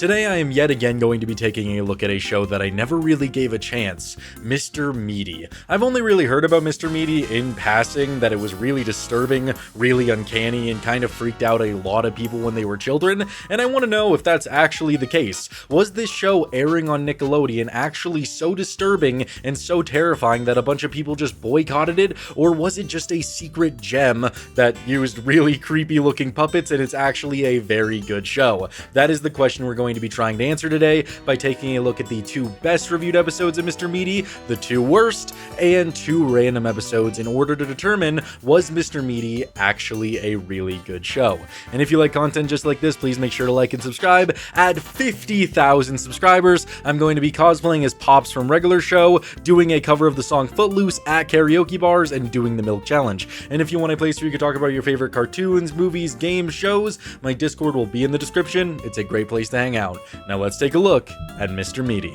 Today I am yet again going to be taking a look at a show that I never really gave a chance, Mr. Meaty. I've only really heard about Mr. Meaty in passing, that it was really disturbing, really uncanny, and kind of freaked out a lot of people when they were children, and I want to know if that's actually the case. Was this show airing on Nickelodeon actually so disturbing and so terrifying that a bunch of people just boycotted it, or was it just a secret gem that used really creepy looking puppets and it's actually a very good show? That is the question we're going to be trying to answer today by taking a look at the 2 best reviewed episodes of Mr. Meaty, the 2 worst, and 2 random episodes in order to determine, was Mr. Meaty actually a really good show? And if you like content just like this, please make sure to like and subscribe. At 50,000 subscribers, I'm going to be cosplaying as Pops from Regular Show, doing a cover of the song Footloose at karaoke bars, and doing the Milk Challenge. And if you want a place where you can talk about your favorite cartoons, movies, games, shows, my Discord will be in the description. It's a great place to hang out. Now let's take a look at Mr. Meaty.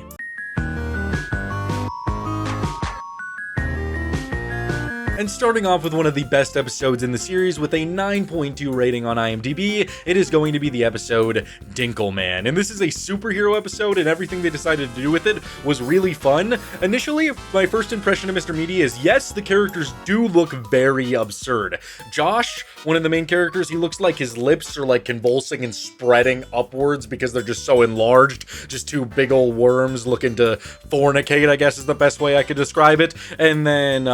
And starting off with one of the best episodes in the series with a 9.2 rating on IMDb, it is going to be the episode Dinkleman. And this is a superhero episode, and everything they decided to do with it was really fun. Initially, my first impression of Mr. Meaty is, yes, the characters do look very absurd. Josh, one of the main characters, he looks like his lips are like convulsing and spreading upwards because they're just so enlarged. Just 2 big old worms looking to fornicate, I guess is the best way I could describe it. And then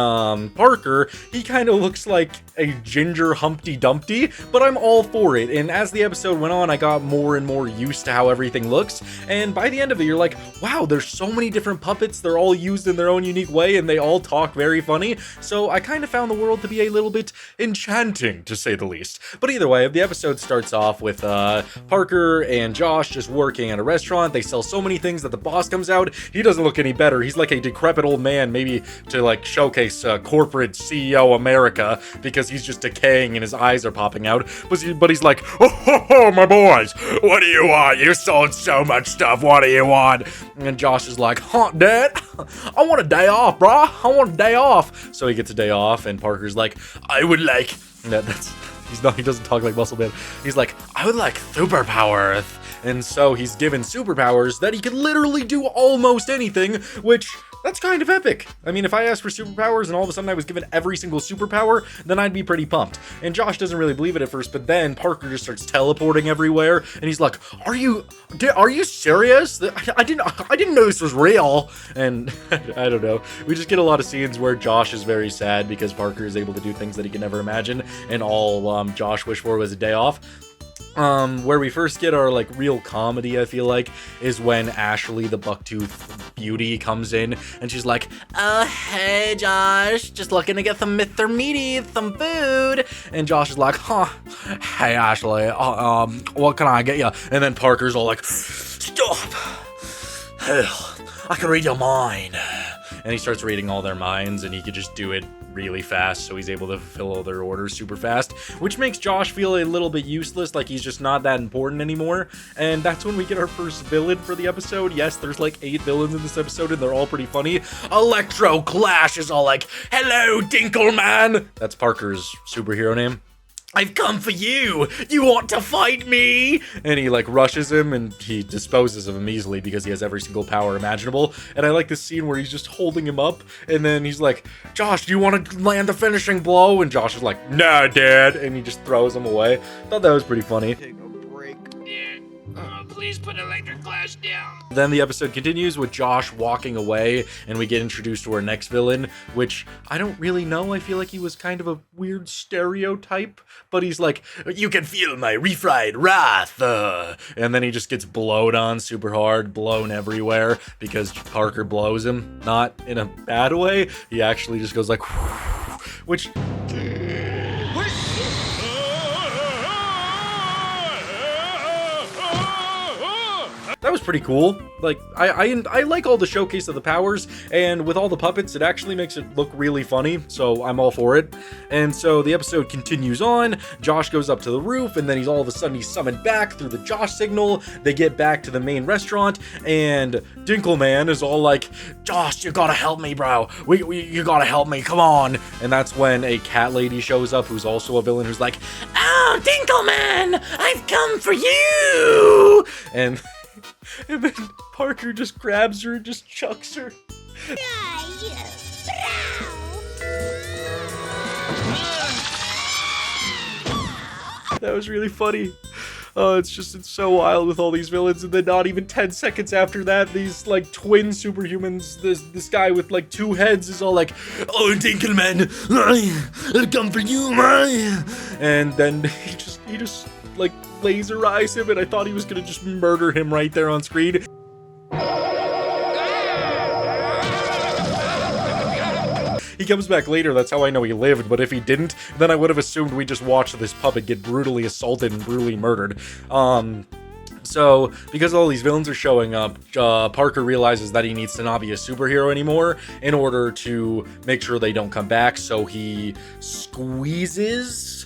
Parker, he kind of looks like a ginger Humpty Dumpty, but I'm all for it. And as the episode went on, I got more and more used to how everything looks. And by the end of it, you're like, wow, there's so many different puppets. They're all used in their own unique way, and they all talk very funny. So I kind of found the world to be a little bit enchanting, to say the least. But either way, the episode starts off with Parker and Josh just working at a restaurant. They sell so many things that the boss comes out. He doesn't look any better. He's like a decrepit old man, maybe to like showcase corporate CEO America, because he's just decaying and his eyes are popping out. But he's like, oh, my boys, what do you want? You sold so much stuff. What do you want? And Josh is like, huh, Dad? I want a day off, brah. I want a day off. So he gets a day off, and Parker's like, I would like... he doesn't talk like Muscle Man. He's like, I would like superpowers. And so he's given superpowers that he can literally do almost anything, which... that's kind of epic. I mean, if I asked for superpowers and all of a sudden I was given every single superpower, then I'd be pretty pumped. And Josh doesn't really believe it at first, but then Parker just starts teleporting everywhere, and he's like, "Are you serious? I didn't know this was real." And I don't know. We just get a lot of scenes where Josh is very sad because Parker is able to do things that he can never imagine, and all Josh wished for was a day off. Where we first get our, like, real comedy, I feel like, is when Ashley, the bucktooth beauty, comes in, and she's like, oh, hey, Josh, just looking to get some Mr. Meaty, some food, and Josh is like, huh, hey, Ashley, what can I get you? And then Parker's all like, stop, hell, I can read your mind. And he starts reading all their minds, and he could just do it really fast, so he's able to fulfill all their orders super fast, which makes Josh feel a little bit useless, like he's just not that important anymore. And that's when we get our first villain for the episode. Yes, there's like 8 villains in this episode, and they're all pretty funny. Electro Clash is all like, hello, Dinkleman! That's Parker's superhero name. I've come for you! You want to fight me? And he, like, rushes him, and he disposes of him easily because he has every single power imaginable. And I like this scene where he's just holding him up, and then he's like, Josh, do you want to land the finishing blow? And Josh is like, nah, Dad! And he just throws him away. Thought that was pretty funny. Take a break. Yeah. Please put Electric Clash down. Then the episode continues with Josh walking away, and we get introduced to our next villain, which I don't really know. I feel like he was kind of a weird stereotype, but he's like, you can feel my refried wrath, and then he just gets blowed on super hard, blown everywhere, because Parker blows him. Not in a bad way. He actually just goes like, which... that was pretty cool. Like, I like all the showcase of the powers, and with all the puppets, it actually makes it look really funny, so I'm all for it. And so the episode continues on. Josh goes up to the roof, and then he's all of a sudden he's summoned back through the Josh signal. They get back to the main restaurant, and Dinkleman is all like, Josh, you gotta help me, bro. You gotta help me, come on. And that's when a cat lady shows up, who's also a villain, who's like, oh, Dinkleman, I've come for you. And And then Parker just grabs her and just chucks her. That was really funny. It's so wild with all these villains, and then not even 10 seconds after that, these like twin superhumans, this guy with like 2 heads is all like, "Oh, Dinkelman, I'll come for you, and then he just like laser eyes him, and I thought he was gonna just murder him right there on screen. He comes back later, that's how I know he lived, but if he didn't, then I would have assumed we just watched this puppet get brutally assaulted and brutally murdered. So, because all these villains are showing up, Parker realizes that he needs to not be a superhero anymore in order to make sure they don't come back, so he squeezes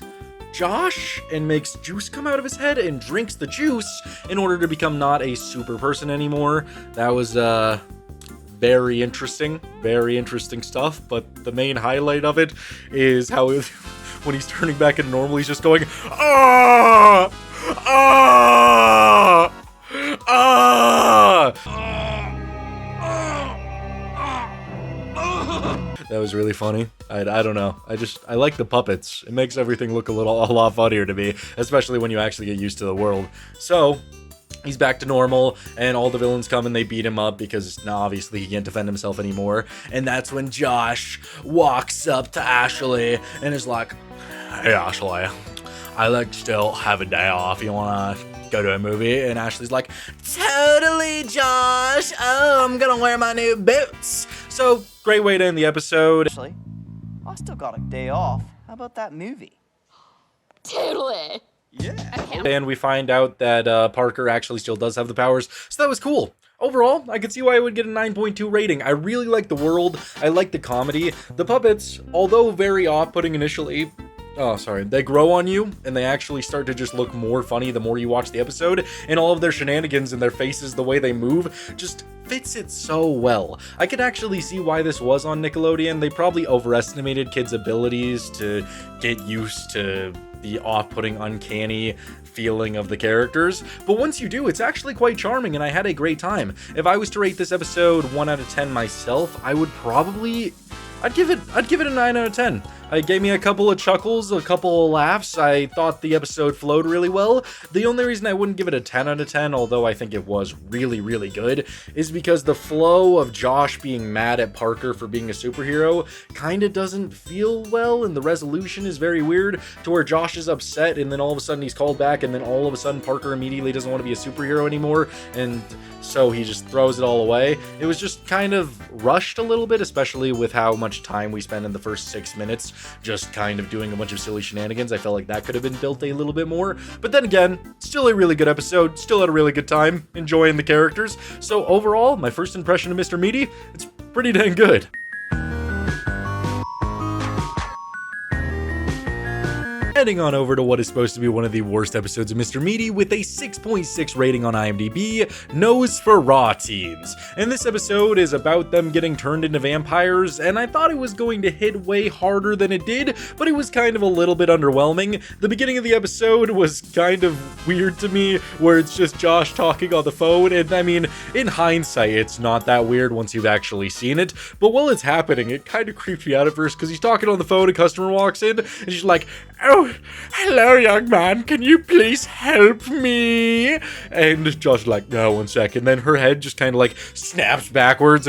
Josh and makes juice come out of his head and drinks the juice in order to become not a super person anymore. That was, very interesting stuff, but the main highlight of it is how when he's turning back into normal, he's just going, "Ah! Ah! Ah!" That was really funny. I don't know. I like the puppets. It makes everything look a lot funnier to me, especially when you actually get used to the world. So he's back to normal, and all the villains come and they beat him up because now obviously he can't defend himself anymore. And that's when Josh walks up to Ashley and is like, "Hey Ashley, I like still have a day off. You wanna go to a movie?" And Ashley's like, "Totally, Josh. Oh, I'm gonna wear my new boots." So great way to end the episode. Actually, I still got a day off. How about that movie? Totally. Yeah. Okay. And we find out that Parker actually still does have the powers, so that was cool. Overall, I could see why I would get a 9.2 rating. I really like the world, I like the comedy. The puppets, although very off-putting initially, they grow on you, and they actually start to just look more funny the more you watch the episode, and all of their shenanigans and their faces, the way they move, just fits it so well. I could actually see why this was on Nickelodeon. They probably overestimated kids' abilities to get used to the off-putting, uncanny feeling of the characters, but once you do, it's actually quite charming, and I had a great time. If I was to rate this episode 1 out of 10 myself, I'd give it a 9 out of 10. It gave me a couple of chuckles, a couple of laughs. I thought the episode flowed really well. The only reason I wouldn't give it a 10 out of 10, although I think it was really, really good, is because the flow of Josh being mad at Parker for being a superhero kind of doesn't feel well, and the resolution is very weird, to where Josh is upset, and then all of a sudden he's called back, and then all of a sudden Parker immediately doesn't want to be a superhero anymore, and so he just throws it all away. It was just kind of rushed a little bit, especially with how much time we spent in the first 6 minutes just kind of doing a bunch of silly shenanigans. I felt like that could have been built a little bit more, but then again, still a really good episode, still had a really good time enjoying the characters. So overall, my first impression of Mr. Meaty, it's pretty dang good. Heading on over to what is supposed to be one of the worst episodes of Mr. Meaty with a 6.6 rating on IMDb, Nose for Raw Teens. And this episode is about them getting turned into vampires, and I thought it was going to hit way harder than it did, but it was kind of a little bit underwhelming. The beginning of the episode was kind of weird to me, where it's just Josh talking on the phone, and I mean, in hindsight, it's not that weird once you've actually seen it, but while it's happening, it kind of creeped me out at first, because he's talking on the phone, a customer walks in, and she's like, "Oh, hello, young man, can you please help me?" And Josh is like, "No, 1 second." Then her head just kind of like snaps backwards.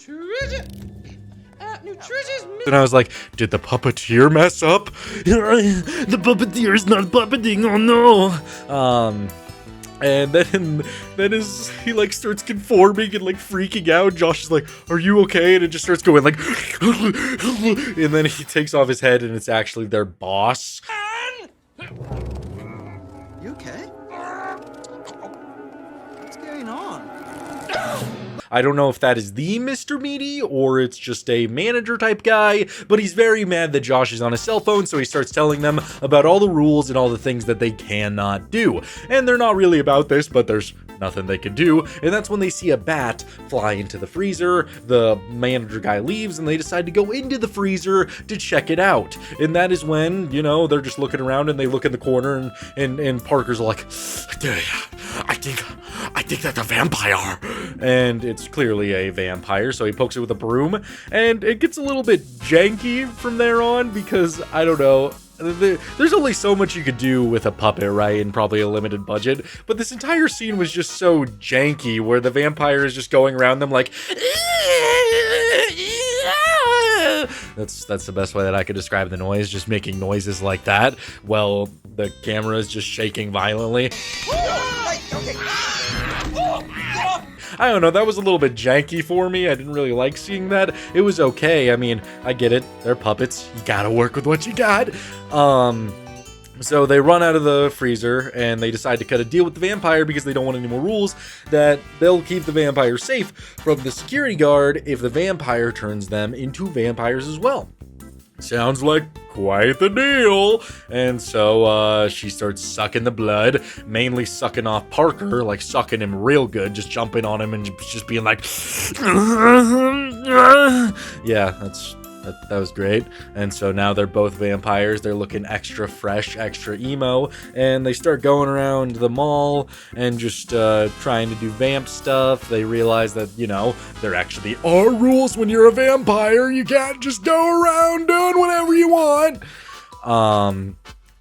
And I was like, did the puppeteer mess up? The puppeteer is not puppeting, oh no. And then he like starts conforming and like freaking out. Josh is like, "Are you okay?" And it just starts going like, and then he takes off his head and it's actually their boss. You okay? What's going on? I don't know if that is the Mr. Meaty or it's just a manager type guy, but he's very mad that Josh is on his cell phone, so he starts telling them about all the rules and all the things that they cannot do. And they're not really about this, but there's nothing they can do, and that's when they see a bat fly into the freezer. The manager guy leaves, and they decide to go into the freezer to check it out. And that is when, you know, they're just looking around, and they look in the corner, and Parker's like, "I I think that's a vampire. And it's clearly a vampire, so he pokes it with a broom, and it gets a little bit janky from there on because, I don't know, there's only so much you could do with a puppet, right, and probably a limited budget, but this entire scene was just so janky where the vampire is just going around them like, that's the best way that I could describe the noise, just making noises like that while the camera is just shaking violently. I don't know, that was a little bit janky for me. I didn't really like seeing that. It was okay. I mean, I get it. They're puppets. You gotta work with what you got. So they run out of the freezer and they decide to cut a deal with the vampire because they don't want any more rules, that they'll keep the vampire safe from the security guard if the vampire turns them into vampires as well. Sounds like quite the deal. And so she starts sucking the blood, mainly sucking off Parker, like sucking him real good, just jumping on him and just being like, yeah, that was great. And so now they're both vampires. They're looking extra fresh, extra emo, and they start going around the mall and just trying to do vamp stuff. They realize that, you know, there actually are rules when you're a vampire. You can't just go around doing whatever you want.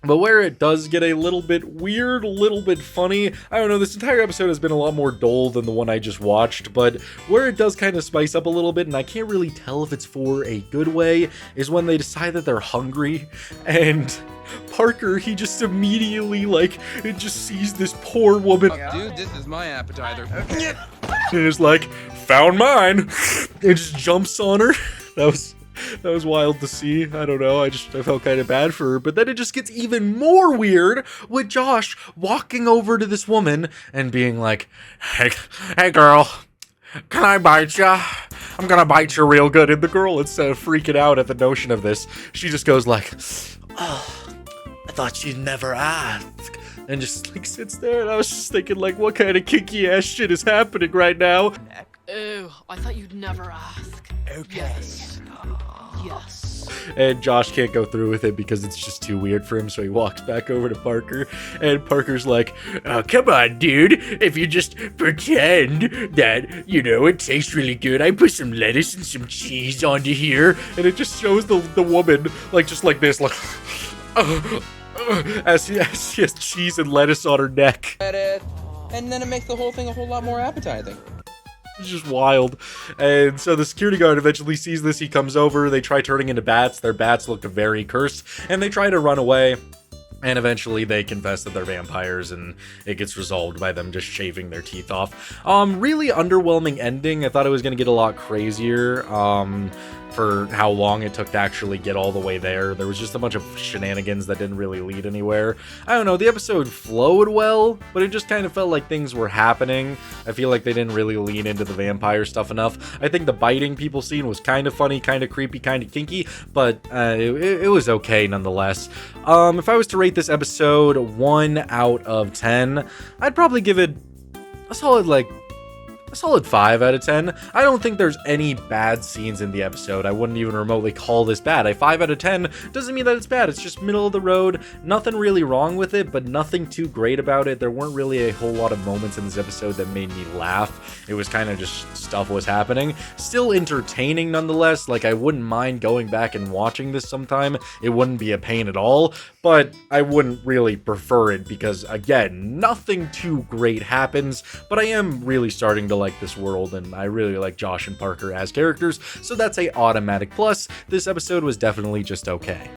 But where it does get a little bit weird, a little bit funny, I don't know, this entire episode has been a lot more dull than the one I just watched, but where it does kind of spice up a little bit, and I can't really tell if it's for a good way, is when they decide that they're hungry, and Parker, he just immediately, like, it just sees this poor woman. Dude, this is my appetizer. And is like, found mine, and just jumps on her. That was wild to see. I don't know. I felt kind of bad for her. But then it just gets even more weird with Josh walking over to this woman and being like, hey girl, can I bite ya? I'm gonna bite you real good. And the girl, instead of freaking out at the notion of this, she just goes like, oh, I thought you'd never ask. And just like sits there. And I was just thinking like, what kind of kinky ass shit is happening right now? Ew, I thought you'd never ask. Okay. Yes. And Josh can't go through with it because it's just too weird for him, so he walks back over to Parker, and Parker's like, oh, come on, dude, if you just pretend that, you know, it tastes really good, I put some lettuce and some cheese onto here, and it just shows the woman, like, just like this, like, as she has cheese and lettuce on her neck. And then it makes the whole thing a whole lot more appetizing. It's just wild. And so the security guard eventually sees this. He comes over. They try turning into bats. Their bats look very cursed. And they try to run away. And eventually they confess that they're vampires, and it gets resolved by them just shaving their teeth off. Really underwhelming ending. I thought it was going to get a lot crazier. For how long it took to actually get all the way there. There was just a bunch of shenanigans that didn't really lead anywhere. I don't know, the episode flowed well, but it just kind of felt like things were happening. I feel like they didn't really lean into the vampire stuff enough. I think the biting people scene was kind of funny, kind of creepy, kind of kinky, but it was okay nonetheless. If I was to rate this episode 1 out of 10, I'd probably give it a solid 5 out of 10. I don't think there's any bad scenes in the episode. I wouldn't even remotely call this bad. A 5 out of 10 doesn't mean that it's bad. It's just middle of the road. Nothing really wrong with it, but nothing too great about it. There weren't really a whole lot of moments in this episode that made me laugh. It was kind of just stuff was happening. Still entertaining nonetheless. Like, I wouldn't mind going back and watching this sometime. It wouldn't be a pain at all, but I wouldn't really prefer it because, again, nothing too great happens, but I am really starting to like this world, and I really like Josh and Parker as characters, so that's a automatic plus. This episode was definitely just okay.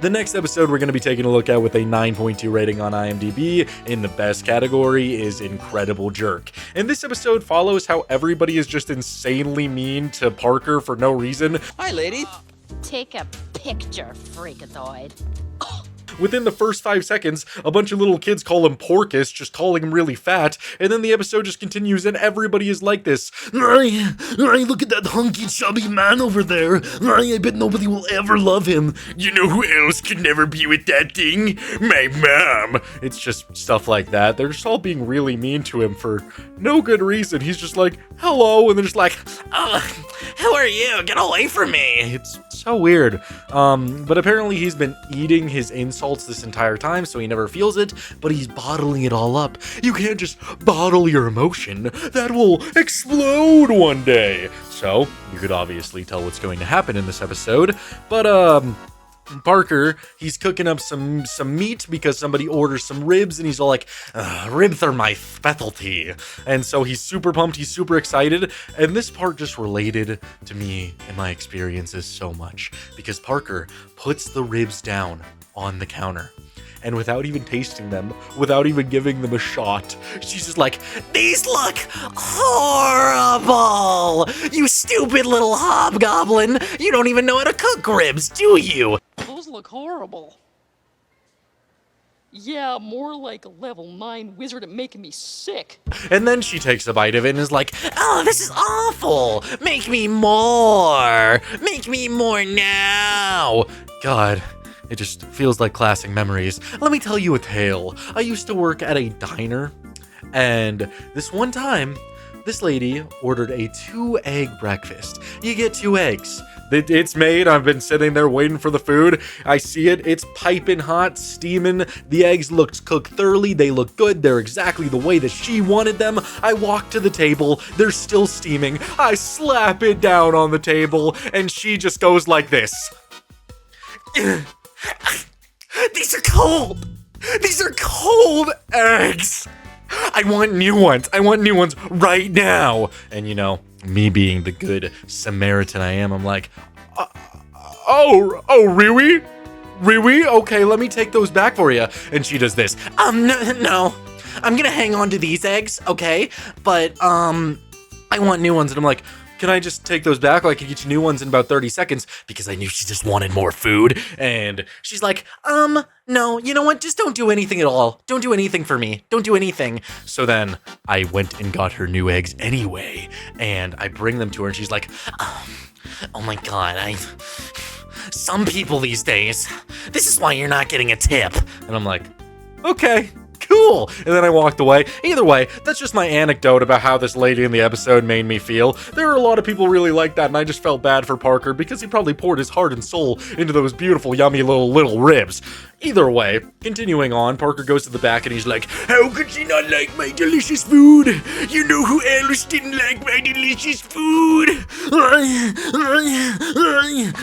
The next episode we're going to be taking a look at with a 9.2 rating on IMDb in the best category is Incredible Jerk. And this episode follows how everybody is just insanely mean to Parker for no reason. Hi, lady. Take a picture, freakazoid. Within the first 5 seconds, a bunch of little kids call him Porkus, just calling him really fat, and then the episode just continues and everybody is like this. Look at that hunky chubby man over there. I bet nobody will ever love him. You know who else could never be with that thing? My mom. It's just stuff like that. They're just all being really mean to him for no good reason. He's just like, hello, and they're just like, who are you? Get away from me. It's so weird. But apparently he's been eating his insults cults this entire time, so he never feels it, but he's bottling it all up. You can't just bottle your emotion. That will explode one day. So, you could obviously tell what's going to happen in this episode, but, Parker, he's cooking up some meat because somebody orders some ribs, and he's all like, ribs are my specialty. And so he's super pumped, he's super excited, and this part just related to me and my experiences so much, because Parker puts the ribs down on the counter. And without even tasting them, without even giving them a shot, she's just like, these look horrible! You stupid little hobgoblin! You don't even know how to cook ribs, do you? Those look horrible. Yeah, more like a level 9 wizard at making me sick. And then she takes a bite of it and is like, oh, this is awful! Make me more! Make me more now! God. It just feels like classic memories. Let me tell you a tale. I used to work at a diner, and this one time, this lady ordered a 2-egg breakfast. You get 2 eggs. It's made. I've been sitting there waiting for the food. I see it. It's piping hot, steaming. The eggs looked cooked thoroughly. They look good. They're exactly the way that she wanted them. I walk to the table. They're still steaming. I slap it down on the table, and she just goes like this. These are cold! These are cold eggs! I want new ones. I want new ones right now. And you know, me being the good Samaritan I am, I'm like, oh, really? Really? Okay, let me take those back for you. And she does this. No. I'm gonna hang on to these eggs, okay? But, I want new ones. And I'm like, can I just take those back? I can get you new ones in about 30 seconds, because I knew she just wanted more food. And she's like, no, you know what? Just don't do anything at all. Don't do anything for me. Don't do anything. So then I went and got her new eggs anyway, and I bring them to her, and she's like, oh my God, some people these days, this is why you're not getting a tip. And I'm like, okay. Cool. And then I walked away. Either way, that's just my anecdote about how this lady in the episode made me feel. There are a lot of people really like that, and I just felt bad for Parker because he probably poured his heart and soul into those beautiful, yummy little ribs. Either way, continuing on, Parker goes to the back and he's like, how could she not like my delicious food? You know who else didn't like my delicious food?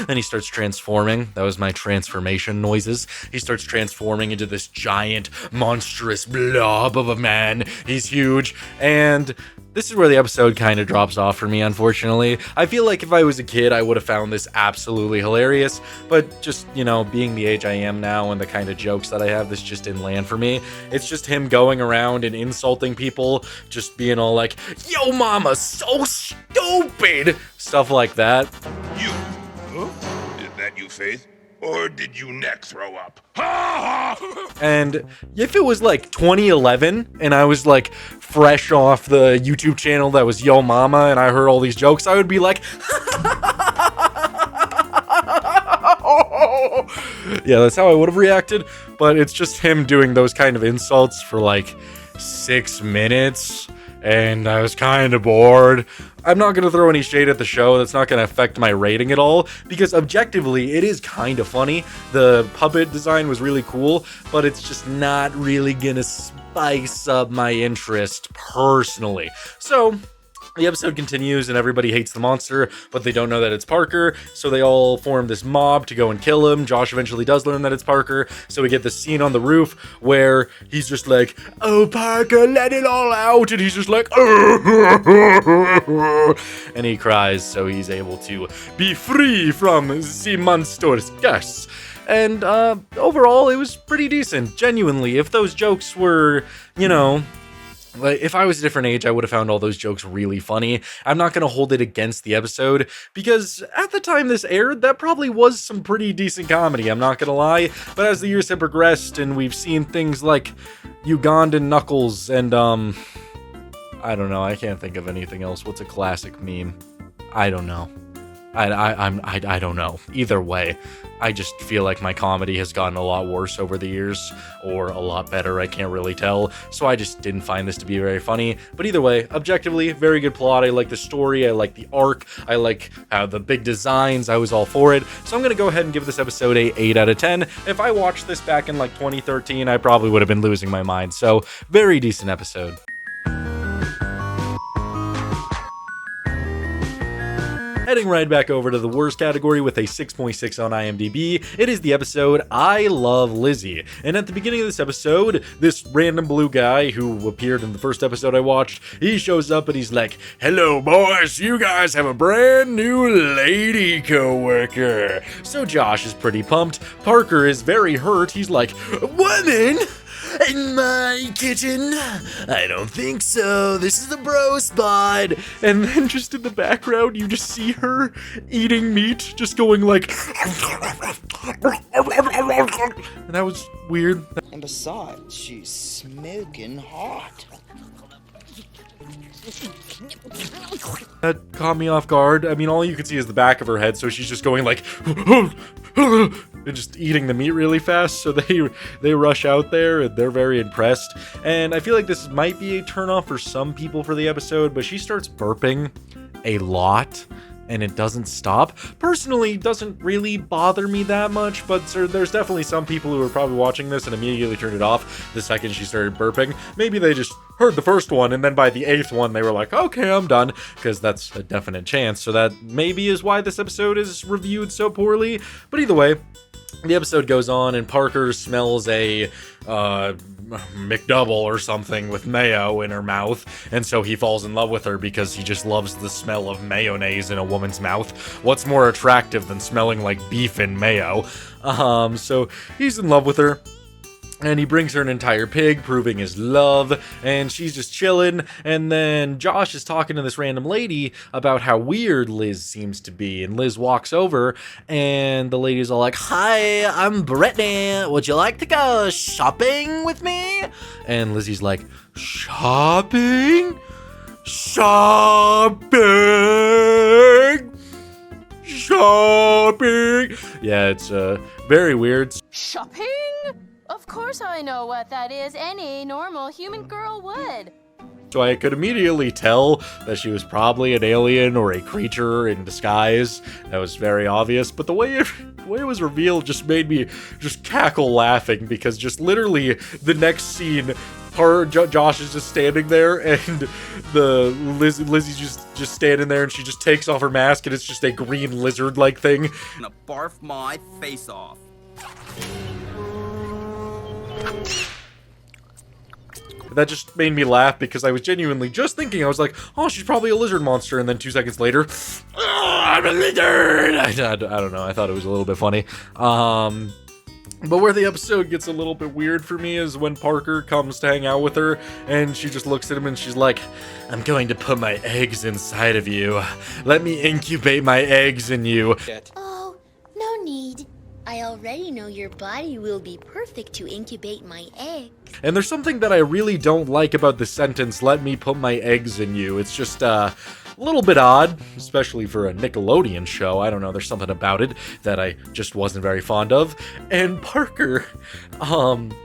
And he starts transforming. That was my transformation noises. He starts transforming into this giant, monstrous blob of a man. He's huge, and this is where the episode kind of drops off for me, unfortunately. I feel like if I was a kid, I would have found this absolutely hilarious, but just, you know, being the age I am now and the kind of jokes that I have, this just didn't land for me. It's just him going around and insulting people, just being all like, yo mama, so stupid! Stuff like that. You? Huh? Is that you, Faith? Or did you neck throw up? Ha ha! And if it was like 2011 and I was like fresh off the YouTube channel that was Yo Mama and I heard all these jokes, I would be like, yeah, that's how I would have reacted. But it's just him doing those kind of insults for like 6 minutes, and I was kind of bored. I'm not going to throw any shade at the show. That's not going to affect my rating at all, because objectively, it is kind of funny. The puppet design was really cool, but it's just not really going to spice up my interest personally. So the episode continues and everybody hates the monster, but they don't know that it's Parker, so they all form this mob to go and kill him. Josh eventually does learn that it's Parker, so we get this scene on the roof where he's just like, oh, Parker, let it all out, and he's just like, and he cries, so he's able to be free from the monster's curse. And overall, it was pretty decent, genuinely. If those jokes were, you know, like, if I was a different age, I would have found all those jokes really funny. I'm not going to hold it against the episode, because at the time this aired, that probably was some pretty decent comedy, I'm not going to lie. But as the years have progressed and we've seen things like Ugandan Knuckles and, I don't know, I can't think of anything else. What's a classic meme? I don't know. I don't know. Either way, I just feel like my comedy has gotten a lot worse over the years, or a lot better, I can't really tell, so I just didn't find this to be very funny. But either way, objectively, very good plot. I like the story, I like the arc, I like how the big designs, I was all for it. So I'm gonna go ahead and give this episode a 8 out of 10. If I watched this back in like 2013, I probably would have been losing my mind, so very decent episode. Heading right back over to the worst category with a 6.6 on IMDb, it is the episode I Love Lizzie. And at the beginning of this episode, this random blue guy who appeared in the first episode I watched, he shows up and he's like, "Hello boys, you guys have a brand new lady co-worker." So Josh is pretty pumped. Parker is very hurt. He's like, "Woman? In my kitchen? I don't think so. This is the bro spot." And then just in the background, you just see her eating meat, just going like... And that was weird. And besides, she's smoking hot. That caught me off guard. I mean, all you could see is the back of her head, so she's just going like... and just eating the meat really fast, so they rush out there and they're very impressed. And I feel like this might be a turnoff for some people for the episode, but she starts burping a lot and it doesn't stop. Personally, it doesn't really bother me that much, but there's definitely some people who are probably watching this and immediately turned it off the second she started burping. Maybe they just heard the first one and then by the 8th one they were like, okay, I'm done, because that's a definite chance. So that maybe is why this episode is reviewed so poorly. But either way, the episode goes on and Parker smells a McDouble or something with mayo in her mouth, and so he falls in love with her because he just loves the smell of mayonnaise in a woman's mouth. What's more attractive than smelling like beef and mayo? So he's in love with her. And he brings her an entire pig, proving his love, and she's just chilling. And then Josh is talking to this random lady about how weird Liz seems to be. And Liz walks over, and the lady's all like, "Hi, I'm Brittany. Would you like to go shopping with me?" And Lizzie's like, "Shopping? Shopping? Shopping?" Yeah, it's very weird. Shopping? Of course I know what that is. Any normal human girl would. So I could immediately tell that she was probably an alien or a creature in disguise. That was very obvious, but the way it was revealed just made me just cackle laughing, because just literally the next scene, Josh is just standing there and Lizzie's just standing there, and she just takes off her mask and it's just a green lizard-like thing. I'm gonna barf my face off. That just made me laugh because I was genuinely just thinking, I was like, oh, she's probably a lizard monster, and then 2 seconds later, oh, I'm a lizard! I don't know, I thought it was a little bit funny. But where the episode gets a little bit weird for me is when Parker comes to hang out with her, and she just looks at him and she's like, "I'm going to put my eggs inside of you. Let me incubate my eggs in you." Oh, no need. I already know your body will be perfect to incubate my egg. And there's something that I really don't like about the sentence, "let me put my eggs in you." It's just a little bit odd, especially for a Nickelodeon show. I don't know, there's something about it that I just wasn't very fond of. And Parker,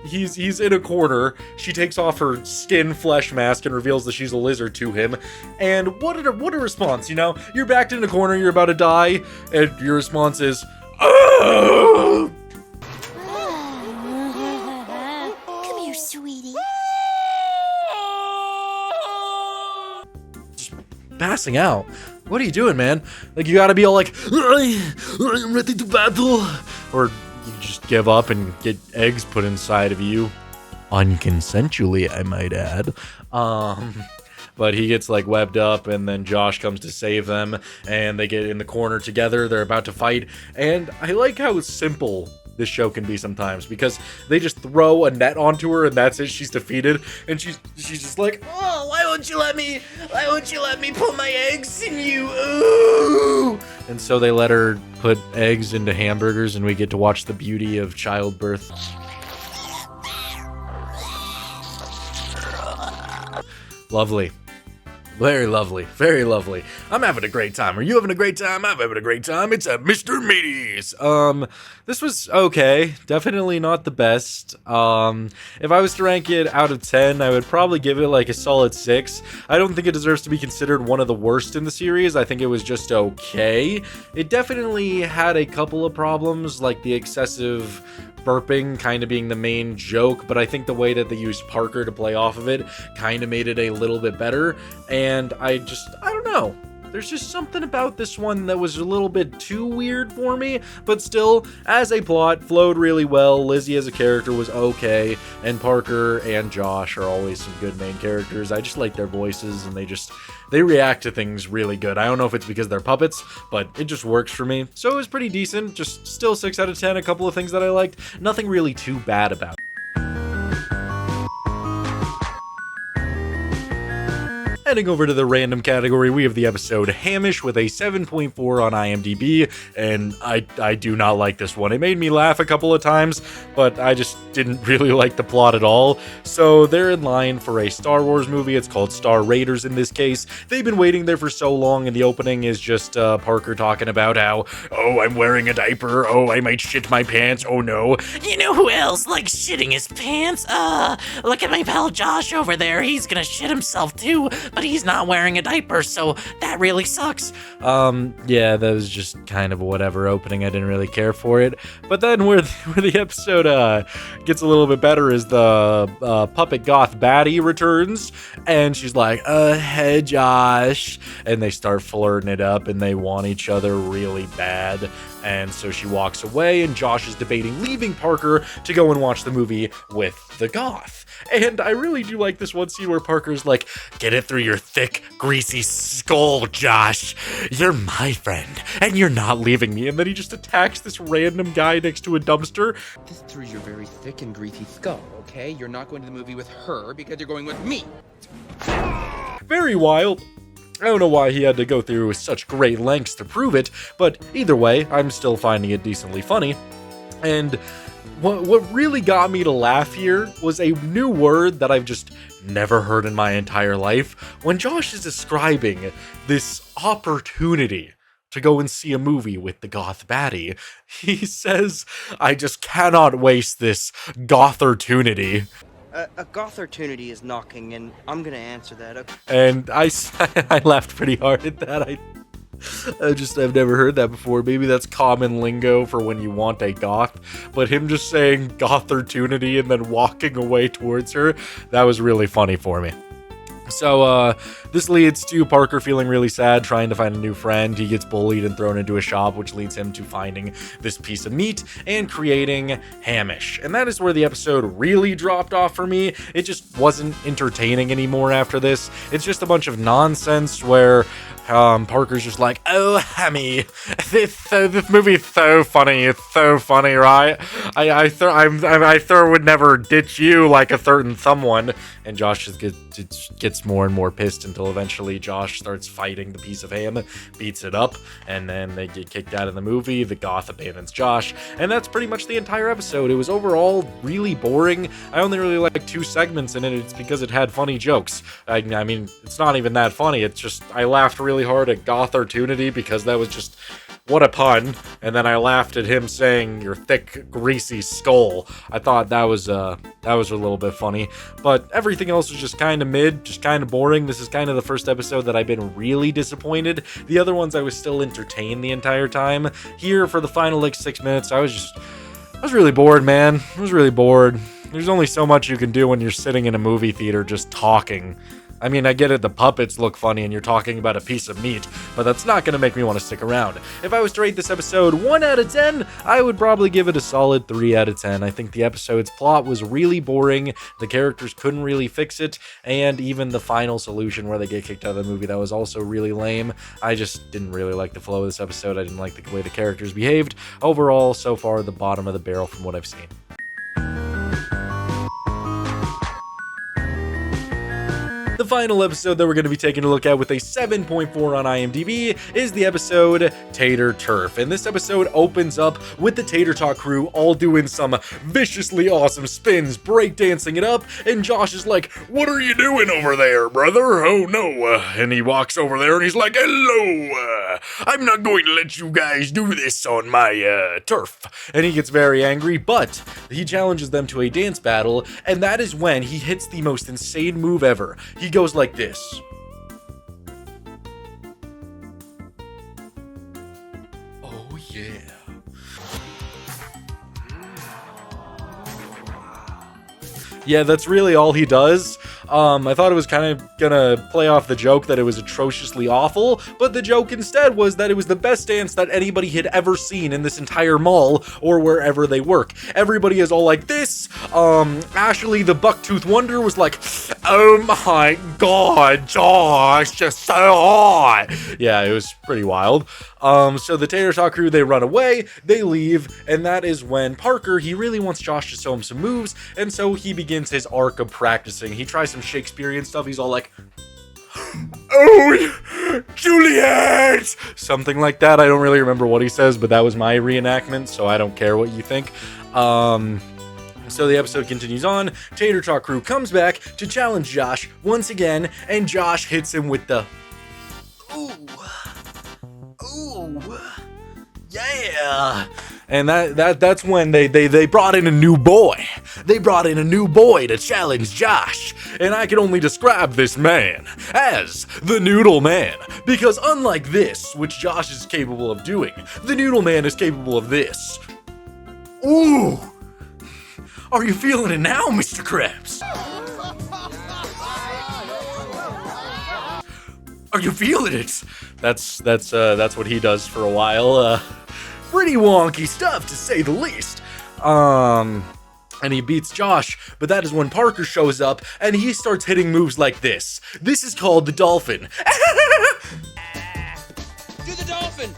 he's in a corner. She takes off her skin flesh mask and reveals that she's a lizard to him. And what a response, you know? You're backed in a corner, you're about to die, and your response is, "Oh!" Come here, sweetie. Passing out. What are you doing, man? Like, you gotta be all like, "I'm ready to battle," or you just give up and get eggs put inside of you, unconsensually, I might add. But he gets like webbed up, and then Josh comes to save them, and they get in the corner together. They're about to fight, and I like how simple this show can be sometimes, because they just throw a net onto her and that's it, she's defeated, and she's just like, "Oh, why won't you let me put my eggs in you?" Ooh! And so they let her put eggs into hamburgers, and we get to watch the beauty of childbirth. Lovely. Very lovely, very lovely. I'm having a great time. Are you having a great time? I'm having a great time. It's at Mr. Meaty's. This was okay. Definitely not the best. If I was to rank it out of 10, I would probably give it like a solid 6. I don't think it deserves to be considered one of the worst in the series. I think it was just okay. It definitely had a couple of problems, like the excessive burping kind of being the main joke, but I think the way that they used Parker to play off of it kind of made it a little bit better, and I don't know. There's just something about this one that was a little bit too weird for me, but still, as a plot, flowed really well. Lizzie as a character was okay, and Parker and Josh are always some good main characters. I just like their voices, and they react to things really good. I don't know if it's because they're puppets, but it just works for me. So it was pretty decent, just still 6 out of 10, a couple of things that I liked. Nothing really too bad about it. Heading over to the random category, we have the episode Hamish with a 7.4 on IMDb, and I do not like this one. It made me laugh a couple of times, but I just didn't really like the plot at all. So they're in line for a Star Wars movie. It's called Star Raiders in this case. They've been waiting there for so long, and the opening is just Parker talking about how, oh, I'm wearing a diaper, oh, I might shit my pants, oh no. You know who else likes shitting his pants? Look at my pal Josh over there. He's gonna shit himself too, but he's not wearing a diaper, so that really sucks. Yeah, that was just kind of a whatever opening. I didn't really care for it. But then where the episode gets a little bit better is the puppet goth baddie returns, and she's like, hey Josh, and they start flirting it up, and they want each other really bad. And so she walks away, and Josh is debating leaving Parker to go and watch the movie with the goth. And I really do like this one scene where Parker's like, get it through your thick, greasy skull, Josh. You're my friend, and you're not leaving me. And then he just attacks this random guy next to a dumpster. This through your very thick and greasy skull, okay? You're not going to the movie with her because you're going with me. Very wild. I don't know why he had to go through such great lengths to prove it, but either way, I'm still finding it decently funny. And what really got me to laugh here was a new word that I've just never heard in my entire life. When Josh is describing this opportunity to go and see a movie with the goth baddie, he says, I just cannot waste this gothertunity. A gothertunity is knocking, and I'm gonna answer that. Okay. And I laughed pretty hard at that. I've never heard that before. Maybe that's common lingo for when you want a goth, but him just saying gothertunity and then walking away towards her, that was really funny for me. So, this leads to Parker feeling really sad, trying to find a new friend. He gets bullied and thrown into a shop, which leads him to finding this piece of meat and creating Hamish. And that is where the episode really dropped off for me. It just wasn't entertaining anymore after this. It's just a bunch of nonsense where Parker's just like, oh, Hammy, this movie's so funny. It's so funny, right? I would never ditch you like a certain someone. And Josh just gets more and more pissed until eventually Josh starts fighting the piece of ham, beats it up, and then they get kicked out of the movie. The goth abandons Josh, and that's pretty much the entire episode. It was overall really boring. I only really liked 2 segments in it. It's because it had funny jokes. I mean, it's not even that funny. It's just I laughed really hard at gothertunity because that was just what a pun, and then I laughed at him saying your thick, greasy skull. I thought that was a little bit funny, but everything else was just kind of mid, just kind of boring. This is kind of the first episode that I've been really disappointed. The other ones I was still entertained the entire time. Here, for the final 6 minutes, I was really bored, man. I was really bored. There's only so much you can do when you're sitting in a movie theater just talking. I mean, I get it, the puppets look funny and you're talking about a piece of meat, but that's not going to make me want to stick around. If I was to rate this episode 1 out of 10, I would probably give it a solid 3 out of 10. I think the episode's plot was really boring, the characters couldn't really fix it, and even the final solution where they get kicked out of the movie, that was also really lame. I just didn't really like the flow of this episode. I didn't like the way the characters behaved. Overall, so far, the bottom of the barrel from what I've seen. The final episode that we're going to be taking a look at with a 7.4 on IMDb is the episode Tater Turf. And this episode opens up with the Tater Tot crew all doing some viciously awesome spins, breakdancing it up, and Josh is like, "What are you doing over there, brother? Oh no." And he walks over there and he's like, "Hello, I'm not going to let you guys do this on my turf." And he gets very angry, but he challenges them to a dance battle, and that is when he hits the most insane move ever. He goes like this. Oh yeah. Yeah, that's really all he does. I thought it was kind of gonna play off the joke that it was atrociously awful, but the joke instead was that it was the best dance that anybody had ever seen in this entire mall or wherever they work. Everybody is all like this. Ashley the Bucktooth Wonder was like, "Oh my god, Josh, you're so hot." Yeah, it was pretty wild. So the Tater Tot crew, they run away, they leave, and that is when Parker, he really wants Josh to show him some moves, and so he begins his arc of practicing. He tries some Shakespearean stuff. He's all like, "Oh, Juliet!" Something like that. I don't really remember what he says, but that was my reenactment, so I don't care what you think. So the episode continues on. Tater Tot crew comes back to challenge Josh once again, and Josh hits him with the "Ooh, ooh, yeah." And that's when they brought in a new boy. They brought in a new boy to challenge Josh. And I can only describe this man as the Noodle Man. Because unlike this, which Josh is capable of doing, the Noodle Man is capable of this. Ooh! Are you feeling it now, Mr. Krabs? Are you feeling it? That's what he does for a while. Pretty wonky stuff, to say the least. And he beats Josh, but that is when Parker shows up, and he starts hitting moves like this. This is called the dolphin. Do the dolphin!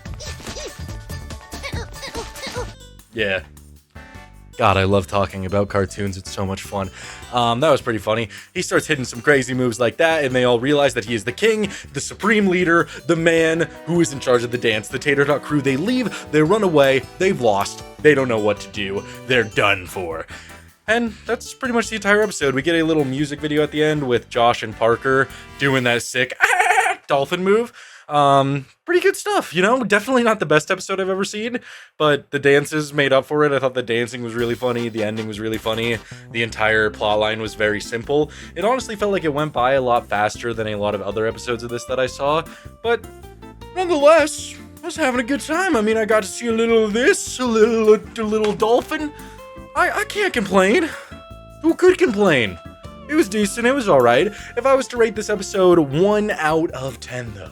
Yeah. God, I love talking about cartoons. It's so much fun. That was pretty funny. He starts hitting some crazy moves like that, and they all realize that he is the king, the supreme leader, the man who is in charge of the dance. The Tater Tot crew, they leave, they run away, they've lost, they don't know what to do, they're done for. And that's pretty much the entire episode. We get a little music video at the end with Josh and Parker doing that sick dolphin move. Pretty good stuff, you know? Definitely not the best episode I've ever seen, but the dances made up for it. I thought the dancing was really funny, the ending was really funny, the entire plotline was very simple. It honestly felt like it went by a lot faster than a lot of other episodes of this that I saw, but nonetheless, I was having a good time. I mean, I got to see a little of this, a little dolphin. I can't complain. Who could complain? It was decent, it was alright. If I was to rate this episode 1 out of 10 though,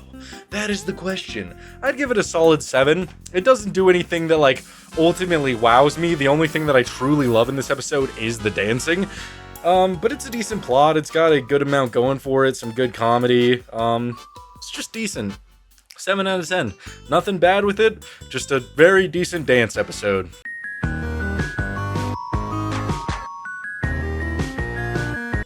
that is the question. I'd give it a solid 7. It doesn't do anything that like ultimately wows me. The only thing that I truly love in this episode is the dancing. But it's a decent plot, it's got a good amount going for it, some good comedy. It's just decent. 7 out of 10. Nothing bad with it, just a very decent dance episode.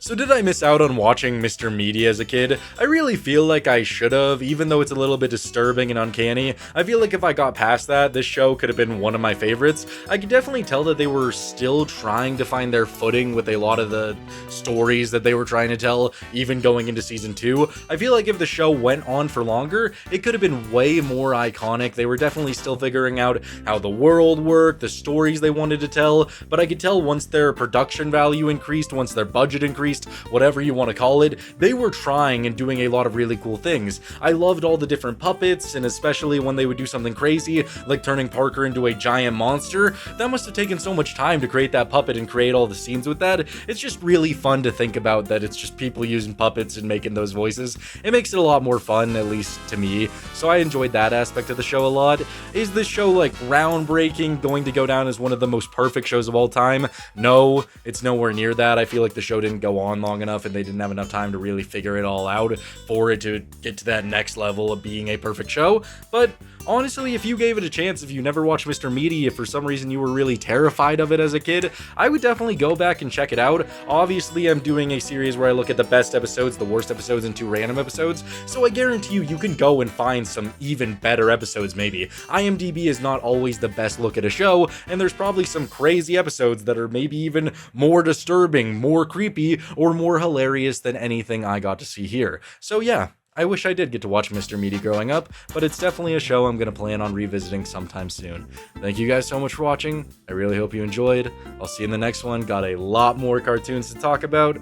So did I miss out on watching Mr. Meaty as a kid? I really feel like I should have, even though it's a little bit disturbing and uncanny. I feel like if I got past that, this show could have been one of my favorites. I could definitely tell that they were still trying to find their footing with a lot of the stories that they were trying to tell, even going into season 2. I feel like if the show went on for longer, it could have been way more iconic. They were definitely still figuring out how the world worked, the stories they wanted to tell, but I could tell once their production value increased, once their budget increased, whatever you want to call it, they were trying and doing a lot of really cool things. I loved all the different puppets, and especially when they would do something crazy, like turning Parker into a giant monster. That must have taken so much time to create that puppet and create all the scenes with that. It's just really fun to think about that it's just people using puppets and making those voices. It makes it a lot more fun, at least to me, so I enjoyed that aspect of the show a lot. Is this show like groundbreaking, going to go down as one of the most perfect shows of all time? No, it's nowhere near that. I feel like the show didn't go on long enough and they didn't have enough time to really figure it all out for it to get to that next level of being a perfect show, but Honestly, if you gave it a chance, if you never watched Mr. Meaty, if for some reason you were really terrified of it as a kid, I would definitely go back and check it out. Obviously, I'm doing a series where I look at the best episodes, the worst episodes, and 2 random episodes, so I guarantee you can go and find some even better episodes maybe. IMDb is not always the best look at a show, and there's probably some crazy episodes that are maybe even more disturbing, more creepy, or more hilarious than anything I got to see here. So yeah, I wish I did get to watch Mr. Meaty growing up, but it's definitely a show I'm going to plan on revisiting sometime soon. Thank you guys so much for watching. I really hope you enjoyed. I'll see you in the next one. Got a lot more cartoons to talk about.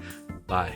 Bye.